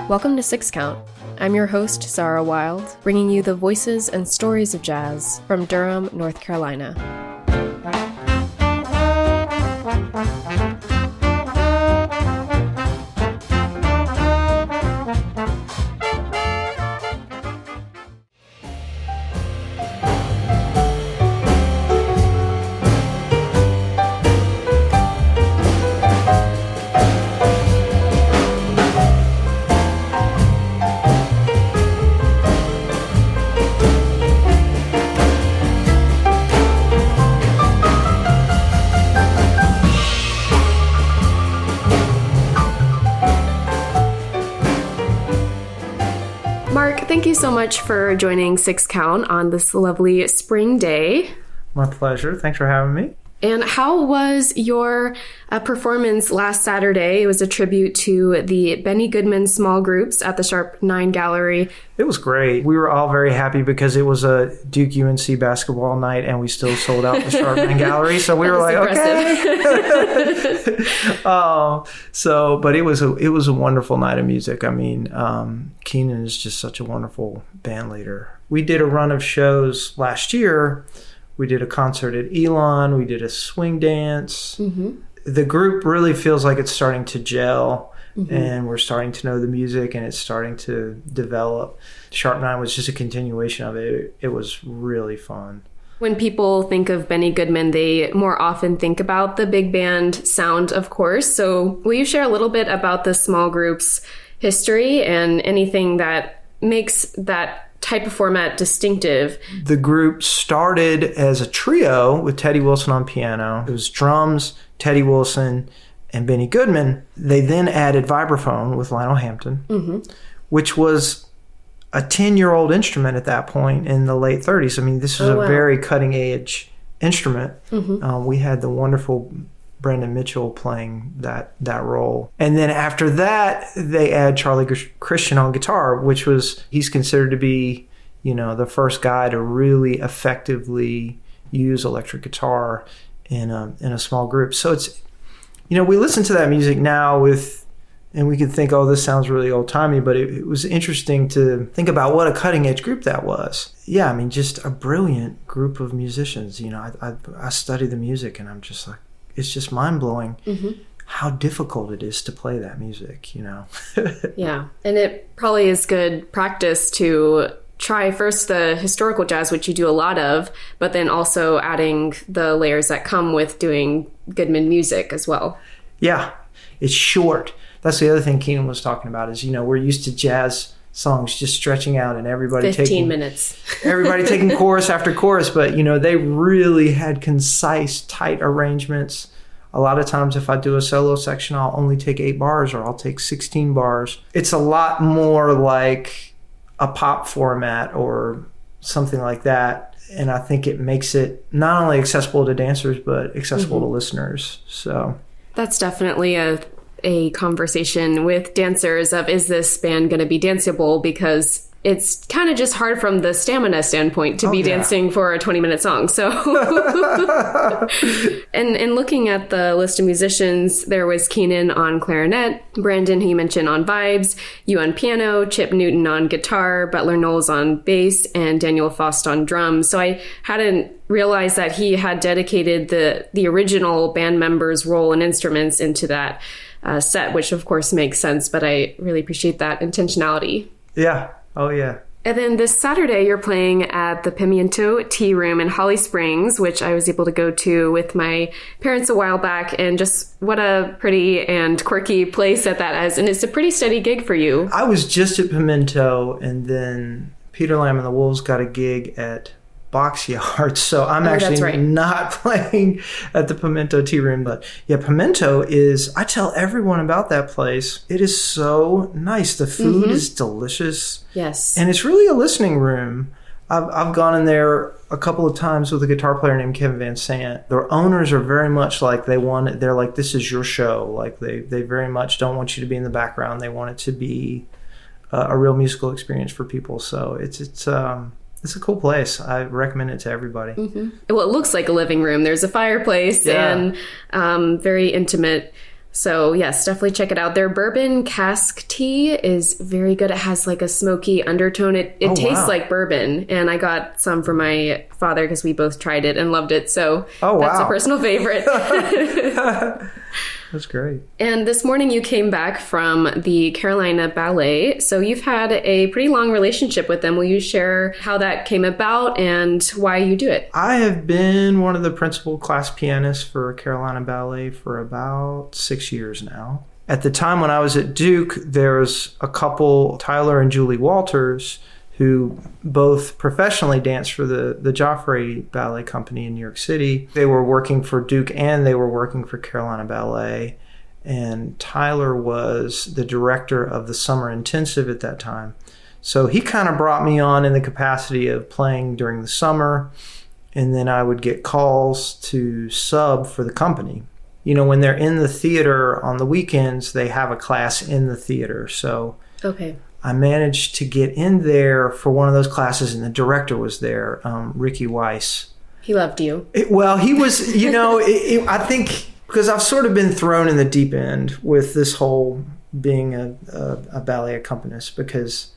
Welcome to Six Count. I'm your host, Sarah Wild, bringing you the voices and stories of jazz from Durham, North Carolina. Thank you so much for joining Six Count on this lovely spring day. My pleasure. Thanks for having me. And how was your performance last Saturday? It was a tribute to the Benny Goodman small groups at the Sharp 9 Gallery. It was great. We were all very happy because it was a Duke UNC basketball night and we still sold out the Sharp 9 Gallery. So we were like, okay. But it was a wonderful night of music. I mean, Keenan is just such a wonderful band leader. We did a run of shows last year. We did a concert at Elon. We did a swing dance. Mm-hmm. The group really feels like it's starting to gel, and we're starting to know the music, and it's starting to develop. Sharp 9 was just a continuation of it. It was really fun. When people think of Benny Goodman, they more often think about the big band sound, of course. So will you share a little bit about the small group's history and anything that makes that type of format distinctive? The group started as a trio with Teddy Wilson on piano. It was drums, Teddy Wilson, and Benny Goodman. They then added vibraphone with Lionel Hampton, which was a 10-year-old instrument at that point in the late 30s. I mean, this was a very cutting-edge instrument. We had the wonderful Brendan Mitchell playing that role. And then after that, they add Charlie Christian on guitar, he's considered to be, the first guy to really effectively use electric guitar in a small group. So it's, we listen to that music now and we can think, oh, this sounds really old-timey, but it was interesting to think about what a cutting-edge group that was. Yeah, I mean, just a brilliant group of musicians. I study the music and I'm just like, it's just mind-blowing how difficult it is to play that music, Yeah, and it probably is good practice to try first the historical jazz, which you do a lot of, but then also adding the layers that come with doing Goodman music as well. Yeah, it's short. That's the other thing Keenan was talking about is, we're used to jazz songs just stretching out and everybody 15 minutes. Everybody taking chorus after chorus, but they really had concise, tight arrangements. A lot of times if I do a solo section, I'll only take 8 bars or I'll take 16 bars. It's a lot more like a pop format or something like that. And I think it makes it not only accessible to dancers, but accessible to listeners. So that's definitely a conversation with dancers of, is this band going to be danceable? Because it's kind of just hard from the stamina standpoint to be dancing for a 20-minute song. So, and looking at the list of musicians, there was Keenan on clarinet, Brandon, who you mentioned, on vibes, you on piano, Chip Newton on guitar, Butler Knowles on bass, and Daniel Faust on drums. So I hadn't realized that he had dedicated the original band members' role and instruments into that set, which of course makes sense, but I really appreciate that intentionality. Yeah. Oh, yeah. And then this Saturday, you're playing at the Pimiento Tea Room in Holly Springs, which I was able to go to with my parents a while back. And just what a pretty and quirky place that is. And it's a pretty steady gig for you. I was just at Pimiento, and Peter Lamb and the Wolves got a gig at Box Yard, so I'm actually not playing at the Pimiento Tea Room. But yeah, Pimiento I tell everyone about that place. It is so nice. The food is delicious. Yes. And it's really a listening room. I've gone in there a couple of times with a guitar player named Kevin Van Sant. Their owners are very much like they're like, this is your show. Like they very much don't want you to be in the background. They want it to be a real musical experience for people. So it's a cool place. I recommend it to everybody. Well, it looks like a living room. There's a fireplace and very intimate So yes, definitely check it out. Their bourbon cask tea is very good. It has like a smoky undertone. It tastes like bourbon. And I got some for my father because we both tried it and loved it. So that's a personal favorite. That's great. And this morning you came back from the Carolina Ballet. So you've had a pretty long relationship with them. Will you share how that came about and why you do it? I have been one of the principal class pianists for Carolina Ballet for about 6 years now. At the time when I was at Duke, there was a couple, Tyler and Julie Walters, who both professionally danced for the Joffrey Ballet Company in New York City. They were working for Duke and they were working for Carolina Ballet. And Tyler was the director of the summer intensive at that time. So he kind of brought me on in the capacity of playing during the summer. And then I would get calls to sub for the company. You know, when they're in the theater on the weekends, they have a class in the theater. So okay. I managed to get in there for one of those classes, and the director was there, Ricky Weiss. He loved you. He was, you know, I think because I've sort of been thrown in the deep end with this whole being a ballet accompanist, because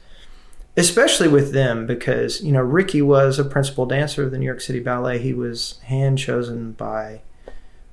especially with them, because, you know, Ricky was a principal dancer of the New York City Ballet. He was hand chosen by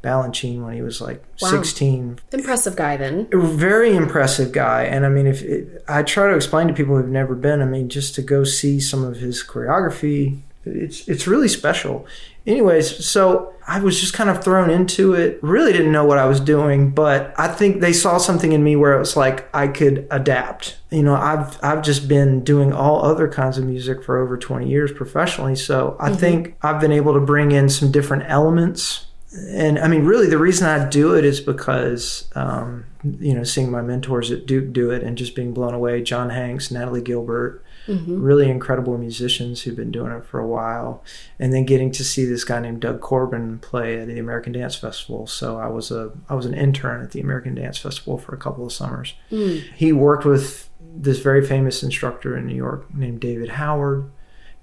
Balanchine when he was like 16. Impressive guy then. A very impressive guy. And I mean, I try to explain to people who've never been, I mean, just to go see some of his choreography, it's really special. Anyways, so I was just kind of thrown into it. Really didn't know what I was doing, but I think they saw something in me where it was like I could adapt. You know, I've just been doing all other kinds of music for over 20 years professionally. So I think I've been able to bring in some different elements. And I mean, really, the reason I do it is because, you know, seeing my mentors at Duke do it and just being blown away. John Hanks, Natalie Gilbert, really incredible musicians who've been doing it for a while. And then getting to see this guy named Doug Corbin play at the American Dance Festival. So I was an intern at the American Dance Festival for a couple of summers. He worked with this very famous instructor in New York named David Howard.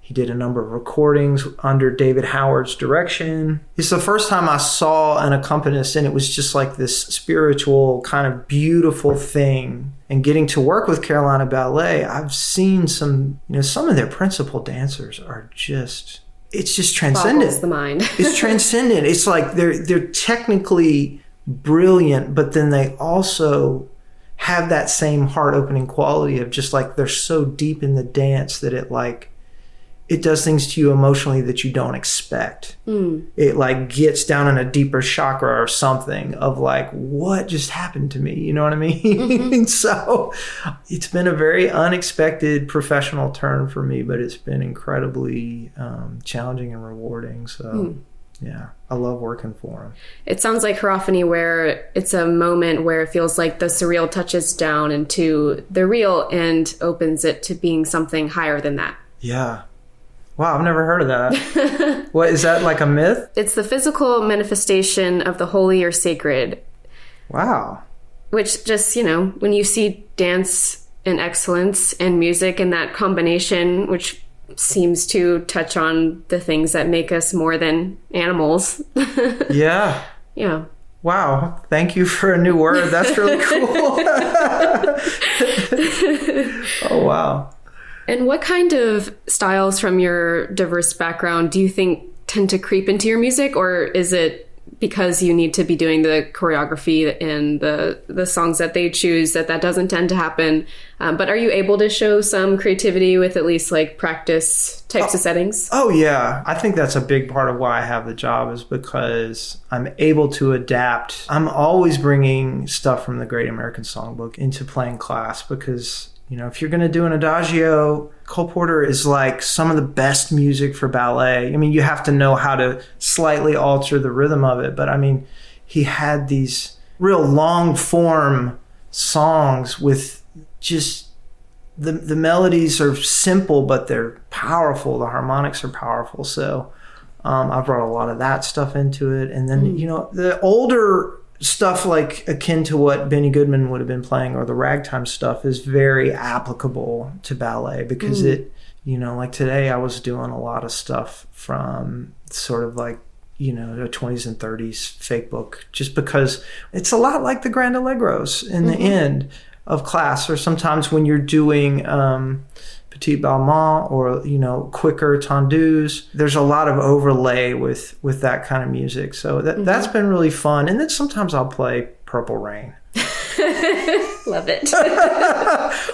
He did a number of recordings under David Howard's direction. It's the first time I saw an accompanist, and it was just like this spiritual kind of beautiful thing. And getting to work with Carolina Ballet, I've seen some of their principal dancers are just, it's just transcendent. Boggles the mind. It's transcendent. It's like they're technically brilliant, but then they also have that same heart-opening quality of just like they're so deep in the dance that it does things to you emotionally that you don't expect. It like gets down in a deeper chakra or something of like, what just happened to me? You know what I mean? So it's been a very unexpected professional turn for me, but it's been incredibly challenging and rewarding. So yeah, I love working for them. It sounds like Hierophany, where it's a moment where it feels like the surreal touches down into the real and opens it to being something higher than that. Yeah. Wow, I've never heard of that. What, is that like a myth? It's the physical manifestation of the holy or sacred. Wow. Which just, you know, when you see dance and excellence and music and that combination, which seems to touch on the things that make us more than animals. Yeah. Yeah. Wow. Thank you for a new word. That's really cool. Oh, wow. And what kind of styles from your diverse background do you think tend to creep into your music? Or is it because you need to be doing the choreography and the songs that they choose that doesn't tend to happen? But are you able to show some creativity with at least like practice types of settings? Oh, yeah. I think that's a big part of why I have the job, is because I'm able to adapt. I'm always bringing stuff from the Great American Songbook into playing class because, you know, if you're going to do an adagio, Cole Porter is like some of the best music for ballet. I mean, you have to know how to slightly alter the rhythm of it. But I mean, he had these real long form songs with just the melodies are simple, but they're powerful. The harmonics are powerful. So I brought a lot of that stuff into it. And then, you know, the older stuff like akin to what Benny Goodman would have been playing or the ragtime stuff is very applicable to ballet because it, you know, like today I was doing a lot of stuff from sort of like, a 20s and 30s fake book, just because it's a lot like the Grand Allegros in the end of class, or sometimes when you're doing petit balmain or quicker tendus, there's a lot of overlay with that kind of music. So that's been really fun. And then sometimes I'll play Purple Rain. Love it.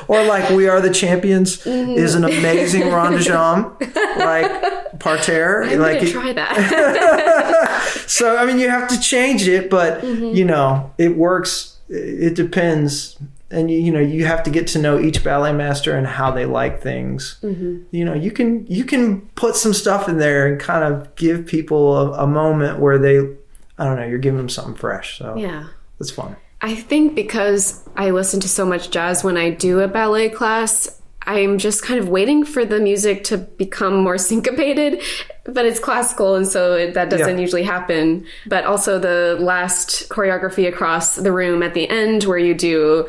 Or like We Are the Champions is an amazing rondejam, like parterre. I'm like gonna try that. So I mean, you have to change it, but it works. It depends, and you have to get to know each ballet master and how they like things. You can put some stuff in there and kind of give people a moment where you're giving them something fresh. So yeah, it's fun. I think because I listen to so much jazz when I do a ballet class, I'm just kind of waiting for the music to become more syncopated, but it's classical, and so that doesn't usually happen. But also the last choreography across the room at the end where you do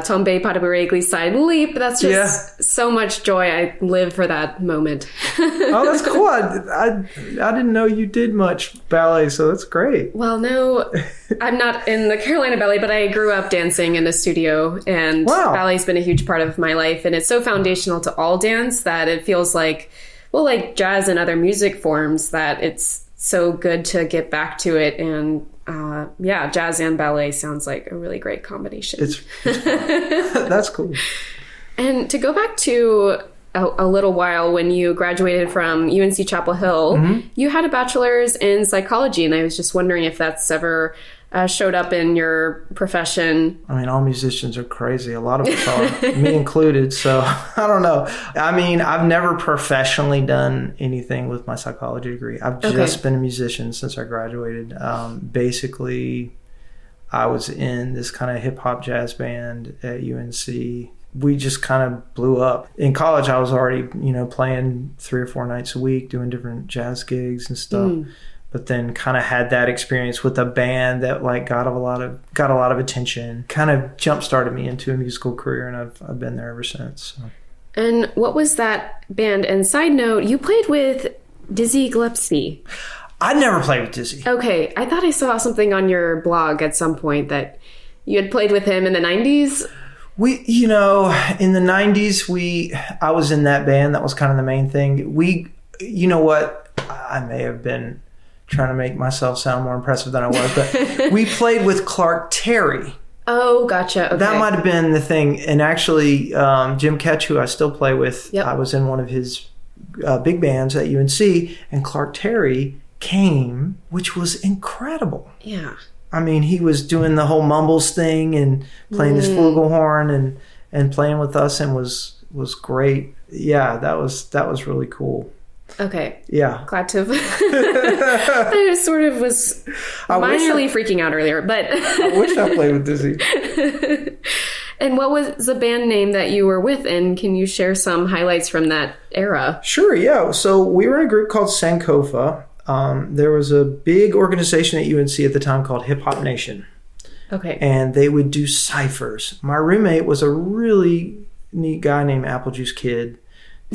tombe pas de bourrée glissade leap, that's just so much joy. I live for that moment. Oh, that's cool. I didn't know you did much ballet, so that's great. Well, no, I'm not in the Carolina Ballet, but I grew up dancing in a studio, and ballet's been a huge part of my life, and it's so foundational to all dance that it feels like jazz and other music forms, that it's so good to get back to it. And jazz and ballet sounds like a really great combination. It's that's cool. And to go back to a little while, when you graduated from UNC Chapel Hill, you had a bachelor's in psychology, and I was just wondering if that's ever showed up in your profession. I mean, all musicians are crazy. A lot of us are, me included. So I don't know. I mean, I've never professionally done anything with my psychology degree. I've just been a musician since I graduated. Basically, I was in this kind of hip hop jazz band at UNC. We just kind of blew up. In college, I was already, playing 3 or 4 nights a week, doing different jazz gigs and stuff. But then kind of had that experience with a band that got a lot of attention. Kind of jump started me into a musical career, and I've been there ever since. So. And what was that band? And side note, you played with Dizzy Gillespie. I never played with Dizzy. Okay, I thought I saw something on your blog at some point that you had played with him in the 90s. We, in the 90s, I was in that band. That was kind of the main thing. I may have been trying to make myself sound more impressive than I was, but we played with Clark Terry. Oh, gotcha. Okay. That might have been the thing. And actually, Jim Ketch, who I still play with, I was in one of his big bands at UNC, and Clark Terry came, which was incredible. Yeah. I mean, he was doing the whole mumbles thing and playing his flugelhorn and playing with us, and was great. Yeah, that was really cool. Okay. Yeah. Glad to have. I sort of was minorly freaking out earlier, but I wish I played with Dizzy. And what was the band name that you were with, and can you share some highlights from that era? Sure. Yeah. So we were in a group called Sankofa. There was a big organization at UNC at the time called Hip Hop Nation. Okay. And they would do ciphers. My roommate was a really neat guy named Applejuice Kid,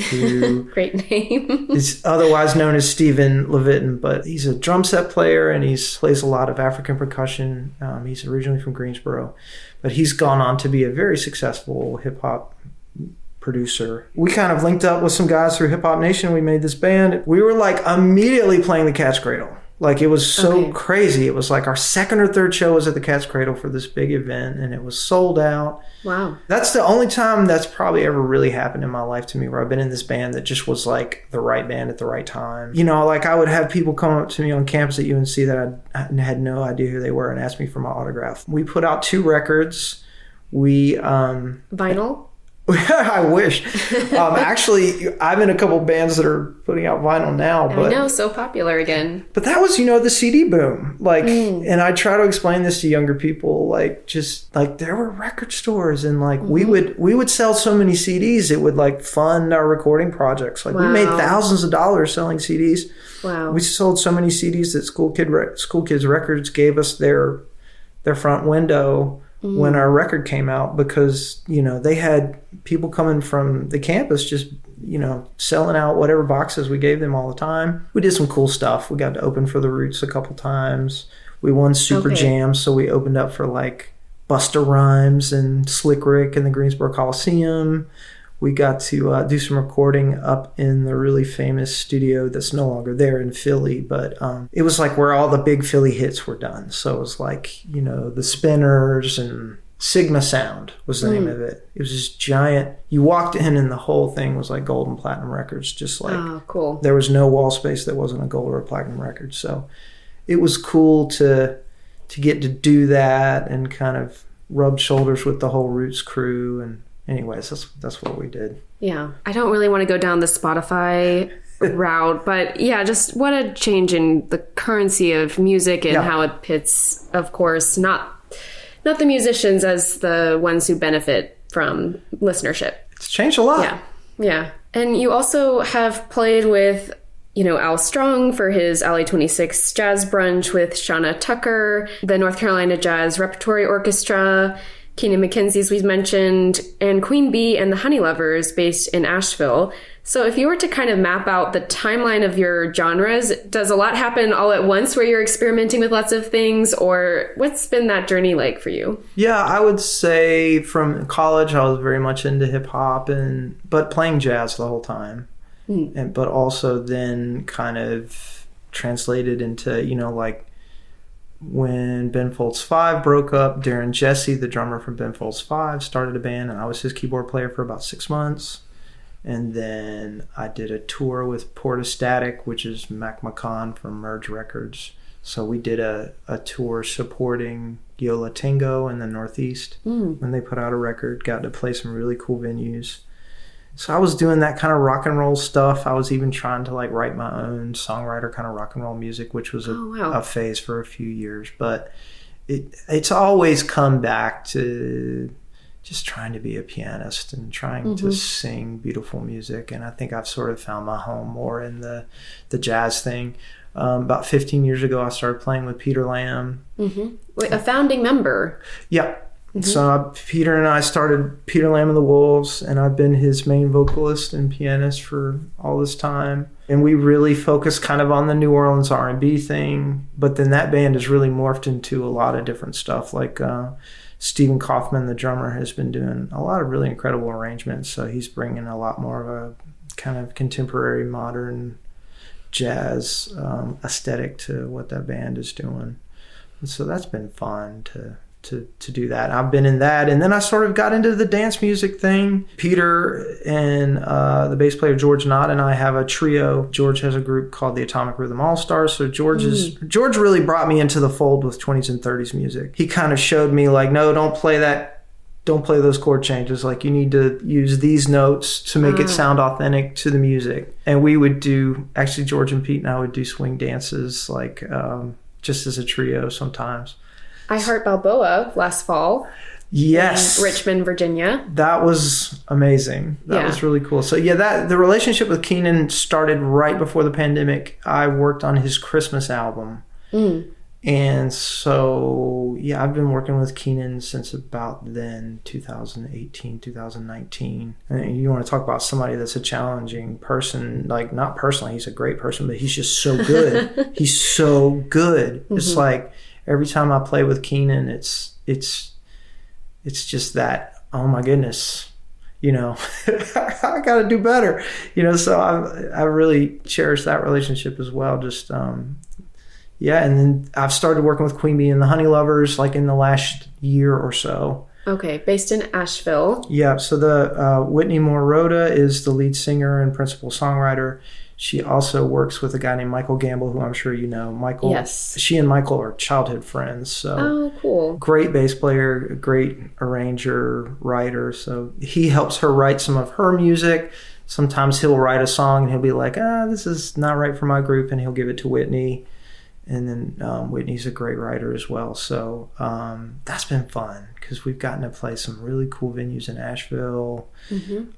who great name. is otherwise known as Stephen Levitin, but he's a drum set player, and he plays a lot of African percussion. He's originally from Greensboro, but he's gone on to be a very successful hip-hop producer. We kind of linked up with some guys through Hip Hop Nation. We made this band. We were immediately playing the Cat's Cradle. It was so crazy. It was our second or third show was at the Cat's Cradle for this big event, and it was sold out. Wow. That's the only time that's probably ever really happened in my life to me, where I've been in this band that just was the right band at the right time. I would have people come up to me on campus at UNC that I had no idea who they were and ask me for my autograph. We put out 2 records. Vinyl? I wish. Actually, I'm in a couple bands that are putting out vinyl now. But, I know, so popular again. But that was, the CD boom. And I try to explain this to younger people, there were record stores, and we would sell so many CDs, it would fund our recording projects. We made thousands of dollars selling CDs. Wow. We sold so many CDs that School Kids Records gave us their front window when our record came out, because they had people coming from the campus just selling out whatever boxes we gave them all the time. We did some cool stuff. We got to open for the Roots a couple times. We won Super Jams, so we opened up for like Busta Rhymes and Slick Rick in the Greensboro Coliseum. We got to do some recording up in the really famous studio that's no longer there in Philly, but it was like where all the big Philly hits were done. So it was like, the Spinners and Sigma Sound was the name of it. It was this giant, you walked in and the whole thing was like gold and platinum records, just like, cool. There was no wall space that wasn't a gold or a platinum record. So it was cool to get to do that and kind of rub shoulders with the whole Roots crew. And anyways, that's what we did. Yeah. I don't really want to go down the Spotify route, but yeah, just what a change in the currency of music and how it pits, of course, not the musicians as the ones who benefit from listenership. It's changed a lot. Yeah. And you also have played with, Al Strong for his Alley 26 Jazz Brunch with Shauna Tucker, the North Carolina Jazz Repertory Orchestra, Keenan McKenzie's we've mentioned, and Queen Bee and the Honey Lovers based in Asheville. So if you were to kind of map out the timeline of your genres, does a lot happen all at once where you're experimenting with lots of things, or what's been that journey like for you? Yeah, I would say from college I was very much into hip hop but playing jazz the whole time. But also then kind of translated into, like when Ben Folds 5 broke up, Darren Jesse, the drummer from Ben Folds 5, started a band, and I was his keyboard player for about 6 months. And then I did a tour with Portastatic, which is Mac McCon from Merge Records. So we did a tour supporting Yola Tango in the Northeast when they put out a record, got to play some really cool venues. So I was doing that kind of rock and roll stuff. I was even trying to like write my own songwriter kind of rock and roll music, which was a phase for a few years. But it's always come back to just trying to be a pianist and trying to sing beautiful music. And I think I've sort of found my home more in the jazz thing. About 15 years ago, I started playing with Peter Lamb. Wait, a founding member. Yeah. So Peter and I started Peter Lamb and the Wolves, and I've been his main vocalist and pianist for all this time. And we really focus kind of on the New Orleans R&B thing, but then that band has really morphed into a lot of different stuff. Like Stephen Kaufman, the drummer, has been doing a lot of really incredible arrangements. So he's bringing a lot more of a kind of contemporary, modern jazz aesthetic to what that band is doing. And so that's been fun to do that. I've been in that, and then I sort of got into the dance music thing. Peter and the bass player George Knott and I have a trio. George has a group called the Atomic Rhythm All Stars. So George really brought me into the fold with 20s and 30s music. He kind of showed me like, no, don't play those chord changes. Like you need to use these notes to make it sound authentic to the music. And we would do, actually George and Pete and I would do swing dances like just as a trio sometimes. I Heart Balboa last fall. Yes. In Richmond, Virginia. That was amazing. That was really cool. So yeah, the relationship with Keenan started right before the pandemic. I worked on his Christmas album. And so, yeah, I've been working with Keenan since about then, 2018, 2019. And you want to talk about somebody that's a challenging person, like not personally, he's a great person, but he's just so good. He's so good. It's like, every time I play with Keenan, it's just that, oh my goodness, I got to do better, so I really cherish that relationship as well. Just, and then I've started working with Queen Bee and the Honey Lovers like in the last year or so. Okay, based in Asheville. Yeah, so the Whitney Moore-Rhoda is the lead singer and principal songwriter. She also works with a guy named Michael Gamble, who I'm sure you know. Michael, yes. She and Michael are childhood friends. So cool. Great bass player, great arranger, writer. So he helps her write some of her music. Sometimes he'll write a song and he'll be like, this is not right for my group, and he'll give it to Whitney. And then Whitney's a great writer as well. So that's been fun because we've gotten to play some really cool venues in Asheville.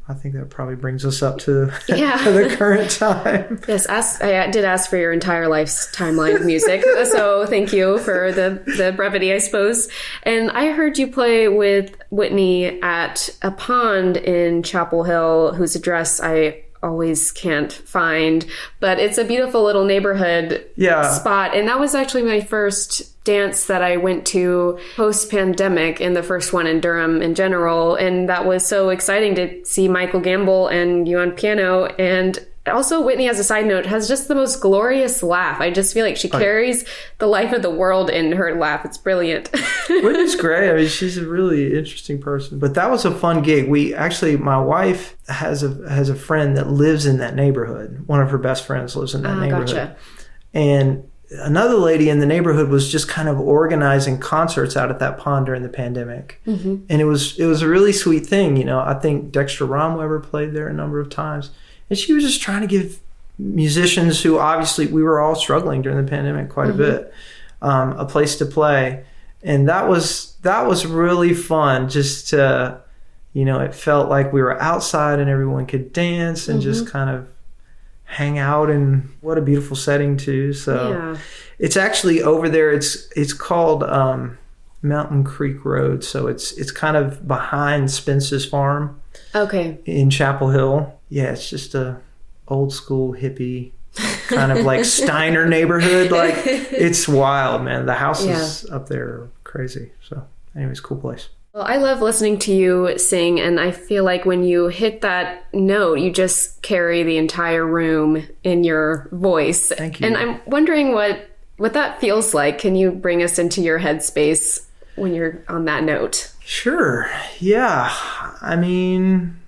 I think that probably brings us up to the current time. Yes, I did ask for your entire life's timeline of music. So thank you for the brevity, I suppose. And I heard you play with Whitney at a pond in Chapel Hill, whose address I always can't find. But it's a beautiful little neighborhood spot. And that was actually my first dance that I went to post-pandemic, and the first one in Durham in general. And that was so exciting to see Michael Gamble and you on piano. And also, Whitney, as a side note, has just the most glorious laugh. I just feel like she carries the life of the world in her laugh. It's brilliant. Whitney's great. I mean, she's a really interesting person. But that was a fun gig. My wife has a friend that lives in that neighborhood. One of her best friends lives in that neighborhood. Gotcha. And another lady in the neighborhood was just kind of organizing concerts out at that pond during the pandemic. Mm-hmm. And it was a really sweet thing. You know, I think Dexter Romweber played there a number of times. And she was just trying to give musicians who obviously we were all struggling during the pandemic quite a bit, a place to play. And that was really fun just to, you know, it felt like we were outside and everyone could dance and just kind of hang out, and what a beautiful setting too. So it's actually over there. It's called Mountain Creek Road. So it's kind of behind Spence's farm. Okay. In Chapel Hill. Yeah, it's just a old school hippie kind of like Steiner neighborhood. Like, it's wild, man. The houses up there are crazy. So anyways, cool place. Well, I love listening to you sing, and I feel like when you hit that note, you just carry the entire room in your voice. Thank you. And I'm wondering what that feels like. Can you bring us into your headspace when you're on that note? Sure. Yeah. I mean,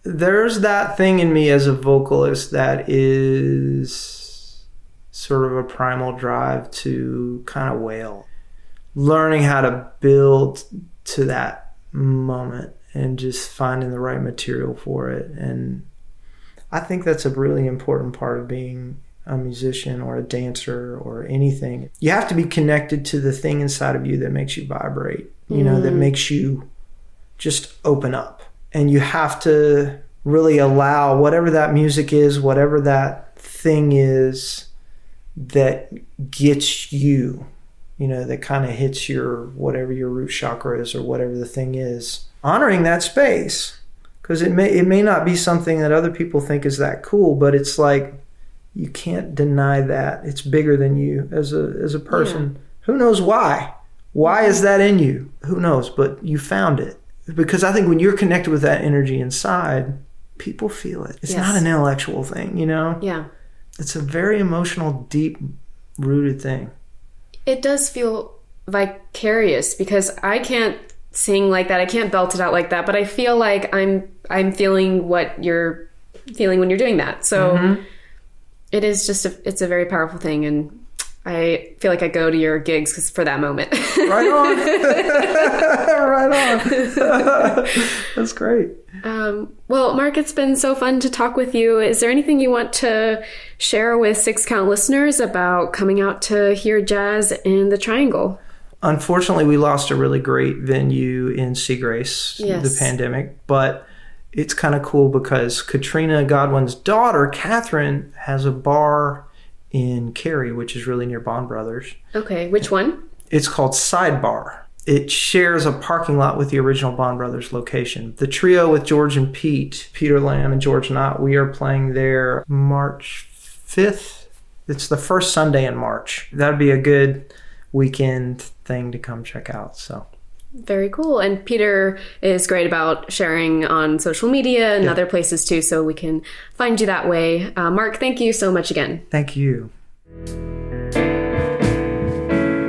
there's that thing in me as a vocalist that is sort of a primal drive to kind of wail. Learning how to build to that moment and just finding the right material for it. And I think that's a really important part of being a musician or a dancer or anything. You have to be connected to the thing inside of you that makes you vibrate, you know, that makes you just open up. And you have to really allow whatever that music is, whatever that thing is that gets you, you know, that kind of hits your, whatever your root chakra is or whatever the thing is, honoring that space. Because it may not be something that other people think is that cool, but it's like, you can't deny that. It's bigger than you as a person. Yeah. Who knows why? Why is that in you? Who knows? But you found it. Because I think when you're connected with that energy inside, people feel it. It's not an intellectual thing, you know? Yeah. It's a very emotional, deep-rooted thing. It does feel vicarious because I can't sing like that. I can't belt it out like that. But I feel like I'm feeling what you're feeling when you're doing that. So it is just it's a very powerful thing, and I feel like I go to your gigs for that moment. Right on. Right on. That's great. Well, Mark, it's been so fun to talk with you. Is there anything you want to share with Six Count listeners about coming out to hear jazz in the Triangle? Unfortunately, we lost a really great venue in Seagrace, the pandemic, but it's kind of cool because Katrina Godwin's daughter, Catherine, has a bar in Cary, which is really near Bond Brothers. Okay, which one? It's called Sidebar. It shares a parking lot with the original Bond Brothers location. The trio with George and Pete, Peter Lamb and George Knott, we are playing there March 5th. It's the first Sunday in March. That'd be a good weekend thing to come check out. So very cool. And Peter is great about sharing on social media and other places too, so we can find you that way. Mark, thank you so much again. Thank you.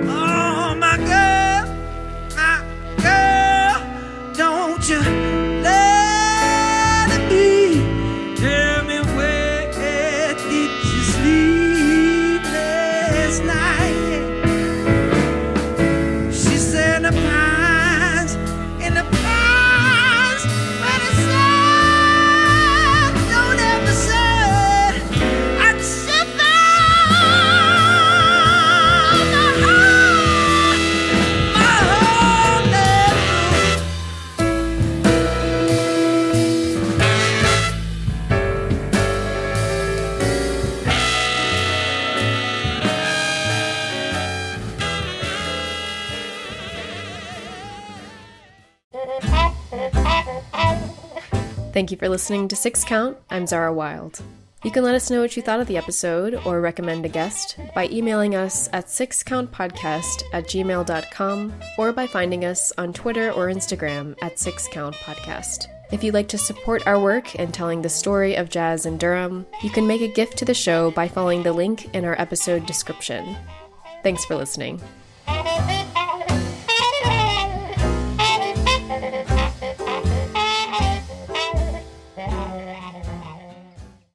Oh, my girl, don't you let it be. Tell me where did you sleep last night? She said the pines in the pines where the sun don't ever set. I'd sit there Thank you for listening to Six Count. I'm Zara Wild. You can let us know what you thought of the episode or recommend a guest by emailing us at sixcountpodcast@gmail.com or by finding us on Twitter or Instagram at sixcountpodcast. If you'd like to support our work and telling the story of jazz in Durham, you can make a gift to the show by following the link in our episode description. Thanks for listening.